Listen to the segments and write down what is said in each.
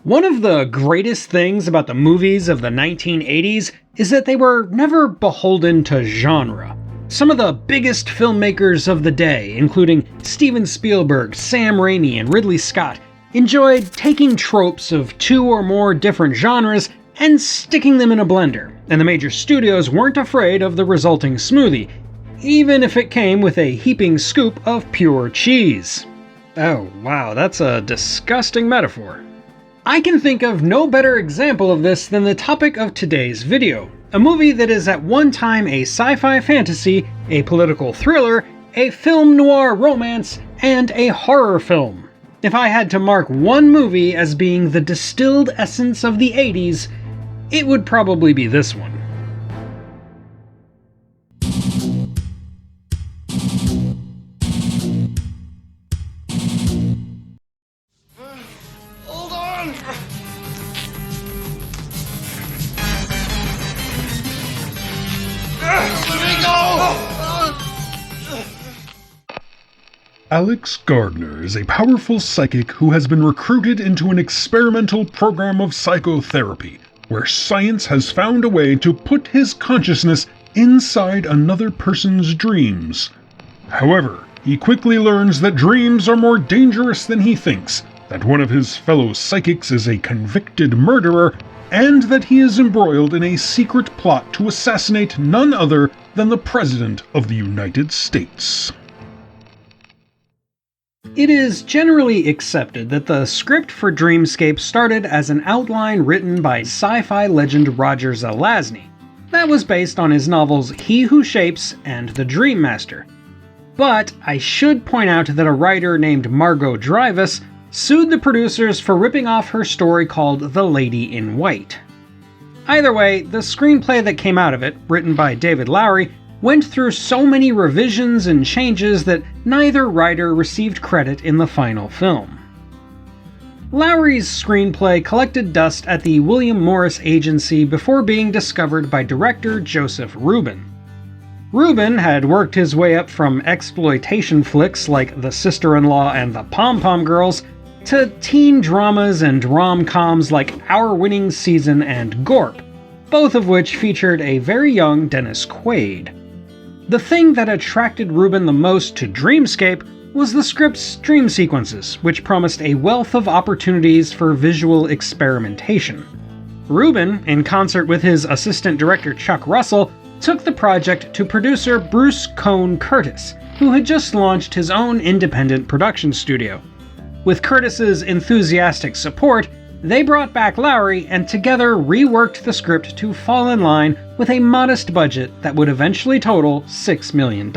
One of the greatest things about the movies of the 1980s is that they were never beholden to genre. Some of the biggest filmmakers of the day, including Steven Spielberg, Sam Raimi, and Ridley Scott, enjoyed taking tropes of two or more different genres and sticking them in a blender, and the major studios weren't afraid of the resulting smoothie, even if it came with a heaping scoop of pure cheese. Oh wow, that's a disgusting metaphor. I can think of no better example of this than the topic of today's video, a movie that is at one time a sci-fi fantasy, a political thriller, a film noir romance, and a horror film. If I had to mark one movie as being the distilled essence of the 80s, it would probably be this one. Alex Gardner is a powerful psychic who has been recruited into an experimental program of psychotherapy, where science has found a way to put his consciousness inside another person's dreams. However, he quickly learns that dreams are more dangerous than he thinks, that one of his fellow psychics is a convicted murderer, and that he is embroiled in a secret plot to assassinate none other than the President of the United States. It is generally accepted that the script for Dreamscape started as an outline written by sci-fi legend Roger Zelazny. That was based on his novels He Who Shapes and The Dream Master. But I should point out that a writer named Margot Dreyfus sued the producers for ripping off her story called The Lady in White. Either way, the screenplay that came out of it, written by David Lowery, went through so many revisions and changes that neither writer received credit in the final film. Lowery's screenplay collected dust at the William Morris Agency before being discovered by director Joseph Rubin. Rubin had worked his way up from exploitation flicks like The Sister-in-Law and The Pom-Pom Girls to teen dramas and rom-coms like Our Winning Season and Gorp, both of which featured a very young Dennis Quaid. The thing that attracted Rubin the most to Dreamscape was the script's dream sequences, which promised a wealth of opportunities for visual experimentation. Rubin, in concert with his assistant director Chuck Russell, took the project to producer Bruce Cohn Curtis, who had just launched his own independent production studio. With Curtis's enthusiastic support, they brought back Lowery and together reworked the script to fall in line with a modest budget that would eventually total $6 million.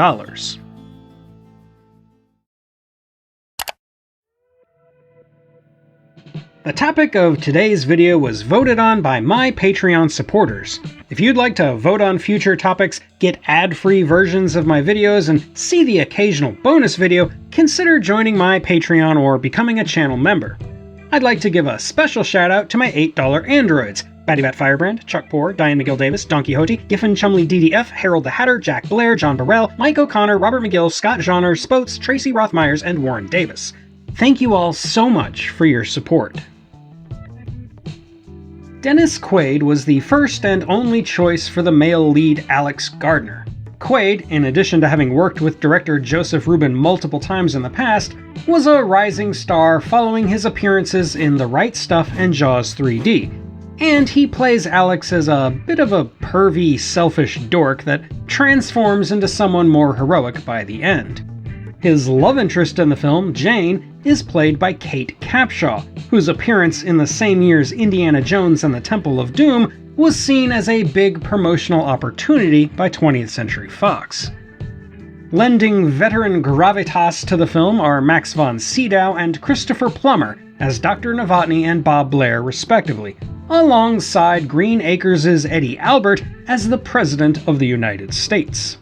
The topic of today's video was voted on by my Patreon supporters. If you'd like to vote on future topics, get ad-free versions of my videos, and see the occasional bonus video, consider joining my Patreon or becoming a channel member. I'd like to give a special shout out to my $8 androids: Batty Bat Firebrand, Chuck Poor, Diane McGill Davis, Don Quixote, Giffen Chumley DDF, Harold the Hatter, Jack Blair, John Burrell, Mike O'Connor, Robert McGill, Scott Johnner, Spoats, Tracy Rothmyers, and Warren Davis. Thank you all so much for your support. Dennis Quaid was the first and only choice for the male lead Alex Gardner. Quaid, in addition to having worked with director Joseph Rubin multiple times in the past, was a rising star following his appearances in The Right Stuff and Jaws 3D, and he plays Alex as a bit of a pervy, selfish dork that transforms into someone more heroic by the end. His love interest in the film, Jane, is played by Kate Capshaw, whose appearance in the same year's Indiana Jones and the Temple of Doom was seen as a big promotional opportunity by 20th Century Fox. Lending veteran gravitas to the film are Max von Sydow and Christopher Plummer as Dr. Novotny and Bob Blair, respectively, alongside Green Acres' Eddie Albert as the President of the United States.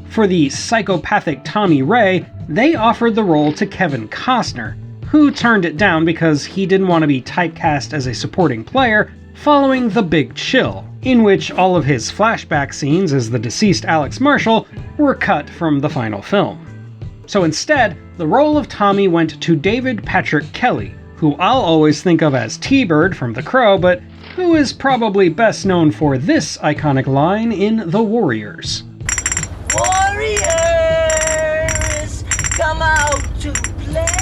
For the psychopathic Tommy Ray, they offered the role to Kevin Costner, who turned it down because he didn't want to be typecast as a supporting player following The Big Chill, in which all of his flashback scenes as the deceased Alex Marshall were cut from the final film. So instead, the role of Tommy went to David Patrick Kelly, who I'll always think of as T-Bird from The Crow, but who is probably best known for this iconic line in The Warriors. Warriors, come out to play.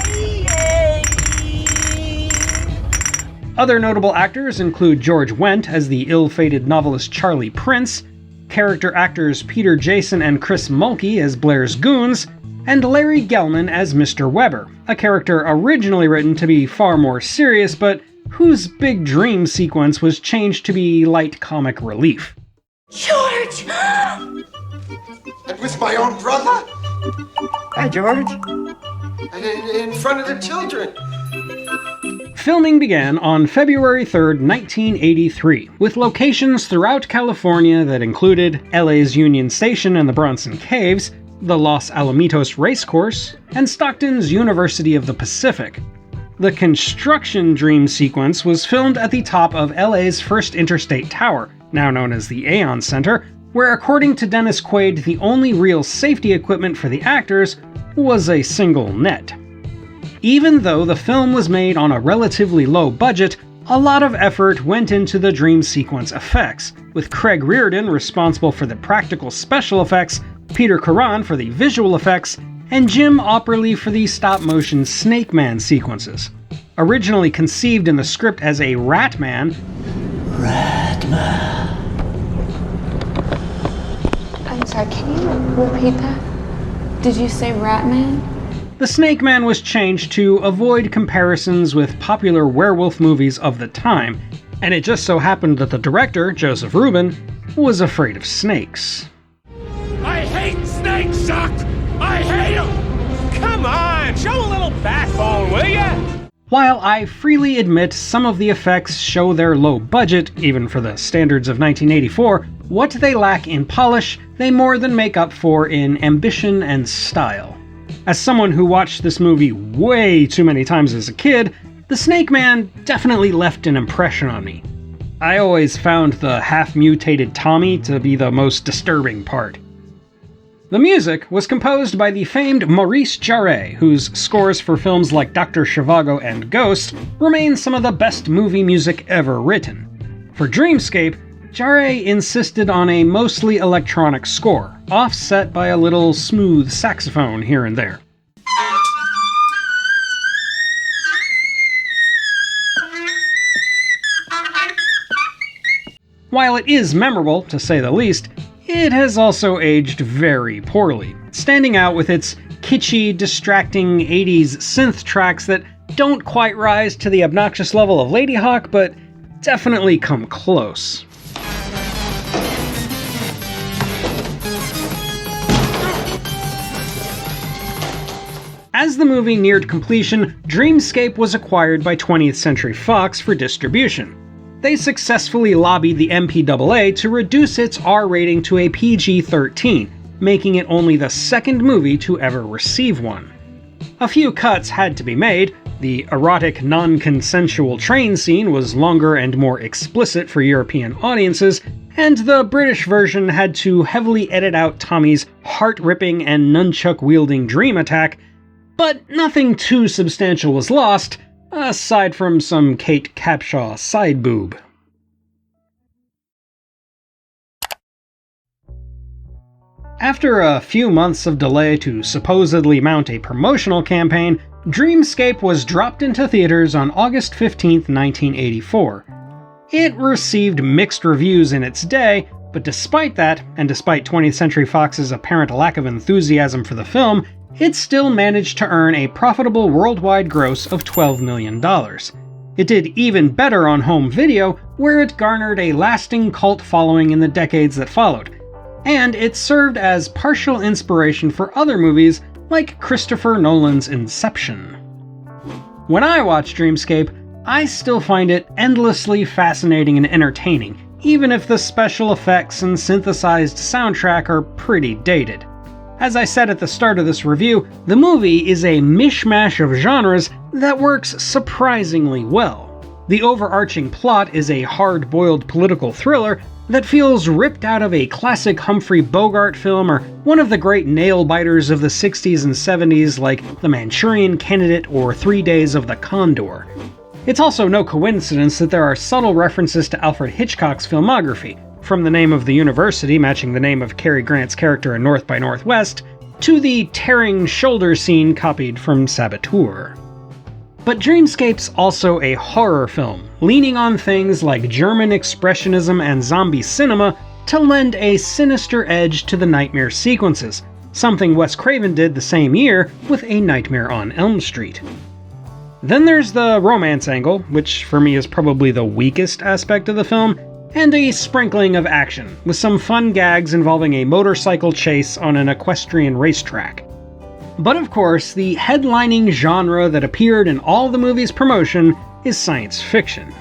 Other notable actors include George Wendt as the ill-fated novelist Charlie Prince, character actors Peter Jason and Chris Mulkey as Blair's goons, and Larry Gelman as Mr. Weber, a character originally written to be far more serious, but whose big dream sequence was changed to be light comic relief. George! And with my own brother? Hi, George. And in front of the children. Filming began on February 3rd, 1983, with locations throughout California that included LA's Union Station and the Bronson Caves, the Los Alamitos Racecourse, and Stockton's University of the Pacific. The construction dream sequence was filmed at the top of LA's First Interstate Tower, now known as the Aon Center, where according to Dennis Quaid, the only real safety equipment for the actors was a single net. Even though the film was made on a relatively low budget, a lot of effort went into the dream sequence effects, with Craig Reardon responsible for the practical special effects, Peter Curran for the visual effects, and Jim Opperly for the stop-motion Snake Man sequences. Originally conceived in the script as a Rat Man, I'm sorry, can you repeat that? Did you say Ratman? the Snake Man was changed to avoid comparisons with popular werewolf movies of the time, and it just so happened that the director, Joseph Rubin, was afraid of snakes. I hate snakes, Chuck! I hate them! Come on, show a little backbone, will ya? While I freely admit some of the effects show their low budget, even for the standards of 1984, what they lack in polish, they more than make up for in ambition and style. As someone who watched this movie way too many times as a kid, the Snake Man definitely left an impression on me. I always found the half-mutated Tommy to be the most disturbing part. The music was composed by the famed Maurice Jarre, whose scores for films like Dr. Zhivago and Ghost remain some of the best movie music ever written. For Dreamscape, Jarre insisted on a mostly electronic score, offset by a little smooth saxophone here and there. While it is memorable, to say the least, it has also aged very poorly, standing out with its kitschy, distracting 80s synth tracks that don't quite rise to the obnoxious level of Ladyhawke, but definitely come close. As the movie neared completion, Dreamscape was acquired by 20th Century Fox for distribution. They successfully lobbied the MPAA to reduce its R rating to a PG-13, making it only the second movie to ever receive one. A few cuts had to be made. The erotic, non-consensual train scene was longer and more explicit for European audiences, and the British version had to heavily edit out Tommy's heart-ripping and nunchuck-wielding dream attack, but nothing too substantial was lost, aside from some Kate Capshaw side boob. After a few months of delay to supposedly mount a promotional campaign, Dreamscape was dropped into theaters on August 15, 1984. It received mixed reviews in its day, but despite that, and despite 20th Century Fox's apparent lack of enthusiasm for the film, it still managed to earn a profitable worldwide gross of $12 million. It did even better on home video, where it garnered a lasting cult following in the decades that followed, and it served as partial inspiration for other movies like Christopher Nolan's Inception. When I watch Dreamscape, I still find it endlessly fascinating and entertaining, even if the special effects and synthesized soundtrack are pretty dated. As I said at the start of this review, the movie is a mish-mash of genres that works surprisingly well. The overarching plot is a hard-boiled political thriller, that feels ripped out of a classic Humphrey Bogart film or one of the great nail-biters of the 60s and 70s like The Manchurian Candidate or 3 Days of the Condor. It's also no coincidence that there are subtle references to Alfred Hitchcock's filmography, from the name of the university matching the name of Cary Grant's character in North by Northwest, to the tearing shoulder scene copied from Saboteur. But Dreamscape's also a horror film, leaning on things like German expressionism and zombie cinema to lend a sinister edge to the nightmare sequences, something Wes Craven did the same year with A Nightmare on Elm Street. Then there's the romance angle, which for me is probably the weakest aspect of the film, and a sprinkling of action, with some fun gags involving a motorcycle chase on an equestrian racetrack. But of course, the headlining genre that appeared in all the movie's promotion is science fiction.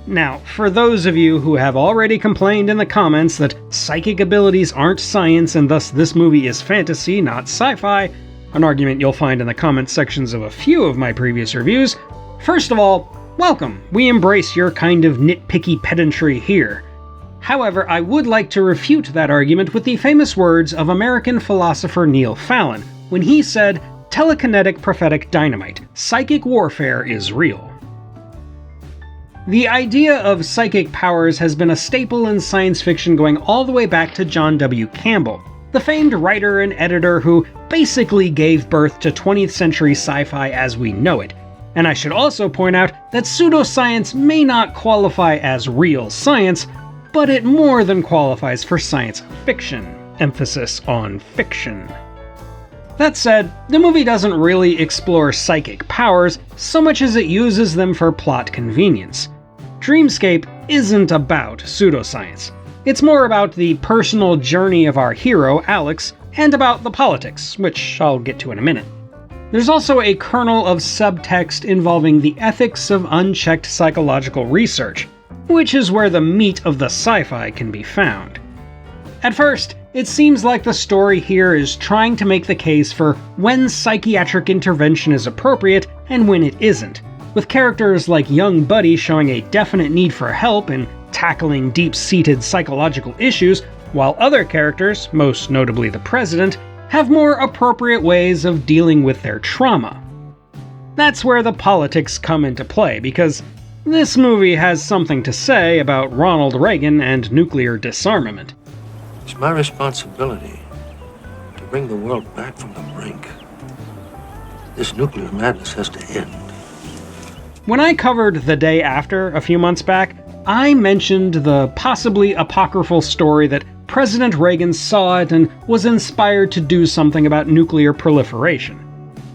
Now, for those of you who have already complained in the comments that psychic abilities aren't science and thus this movie is fantasy, not sci-fi, an argument you'll find in the comment sections of a few of my previous reviews, first of all, welcome! We embrace your kind of nitpicky pedantry here. However, I would like to refute that argument with the famous words of American philosopher Neil Fallon, when he said, "Telekinetic prophetic dynamite. Psychic warfare is real." The idea of psychic powers has been a staple in science fiction going all the way back to John W. Campbell, the famed writer and editor who basically gave birth to 20th century sci-fi as we know it. And I should also point out that pseudoscience may not qualify as real science, but it more than qualifies for science fiction. Emphasis on fiction. That said, the movie doesn't really explore psychic powers so much as it uses them for plot convenience. Dreamscape isn't about pseudoscience. It's more about the personal journey of our hero, Alex, and about the politics, which I'll get to in a minute. There's also a kernel of subtext involving the ethics of unchecked psychological research, which is where the meat of the sci-fi can be found. At first, it seems like the story here is trying to make the case for when psychiatric intervention is appropriate and when it isn't, with characters like young Buddy showing a definite need for help in tackling deep-seated psychological issues, while other characters, most notably the President, have more appropriate ways of dealing with their trauma. That's where the politics come into play, because this movie has something to say about Ronald Reagan and nuclear disarmament. It's my responsibility to bring the world back from the brink. This nuclear madness has to end. When I covered The Day After a few months back, I mentioned the possibly apocryphal story that President Reagan saw it and was inspired to do something about nuclear proliferation.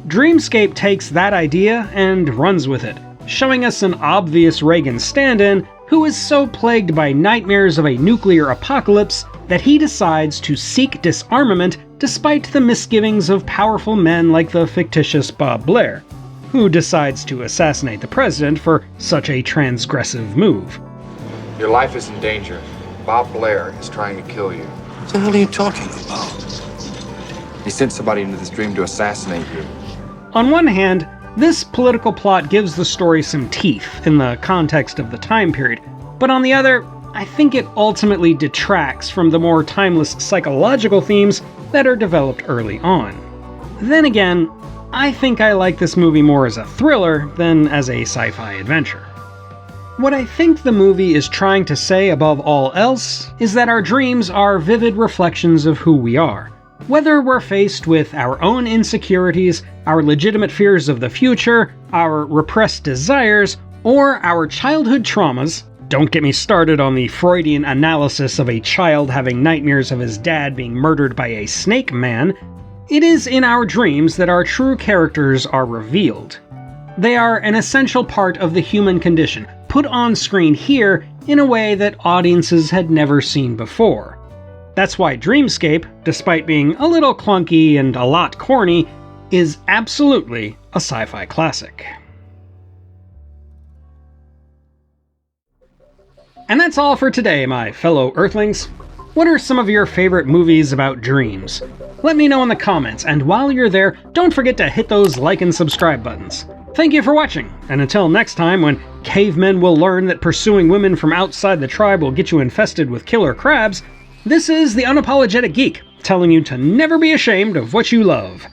Dreamscape takes that idea and runs with it, showing us an obvious Reagan stand-in who is so plagued by nightmares of a nuclear apocalypse that he decides to seek disarmament despite the misgivings of powerful men like the fictitious Bob Blair, who decides to assassinate the president for such a transgressive move. Your life is in danger. Bob Blair is trying to kill you. What the hell are you talking about? He sent somebody into this dream to assassinate you. On one hand, this political plot gives the story some teeth in the context of the time period, but on the other, I think it ultimately detracts from the more timeless psychological themes that are developed early on. Then again, I think I like this movie more as a thriller than as a sci-fi adventure. What I think the movie is trying to say above all else is that our dreams are vivid reflections of who we are. Whether we're faced with our own insecurities, our legitimate fears of the future, our repressed desires, or our childhood traumas. Don't get me started on the Freudian analysis of a child having nightmares of his dad being murdered by a snake man. It is in our dreams that our true characters are revealed. They are an essential part of the human condition, put on screen here in a way that audiences had never seen before. That's why Dreamscape, despite being a little clunky and a lot corny, is absolutely a sci-fi classic. And that's all for today, my fellow Earthlings. What are some of your favorite movies about dreams? Let me know in the comments, and while you're there, don't forget to hit those like and subscribe buttons. Thank you for watching, and until next time when cavemen will learn that pursuing women from outside the tribe will get you infested with killer crabs, this is the Unapologetic Geek, telling you to never be ashamed of what you love.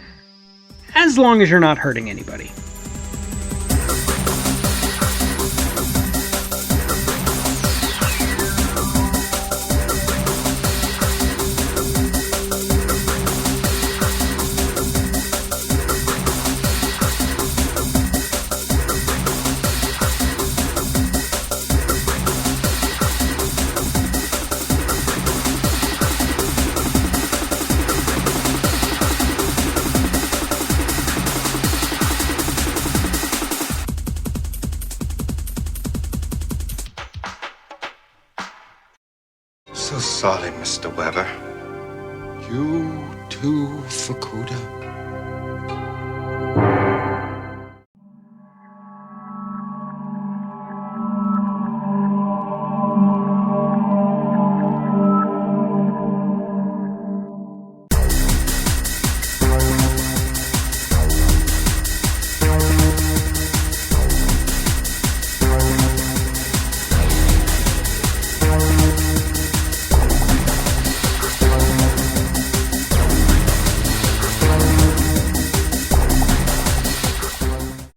As long as you're not hurting anybody. So sorry, Mr. Weber. You too, Fukuda.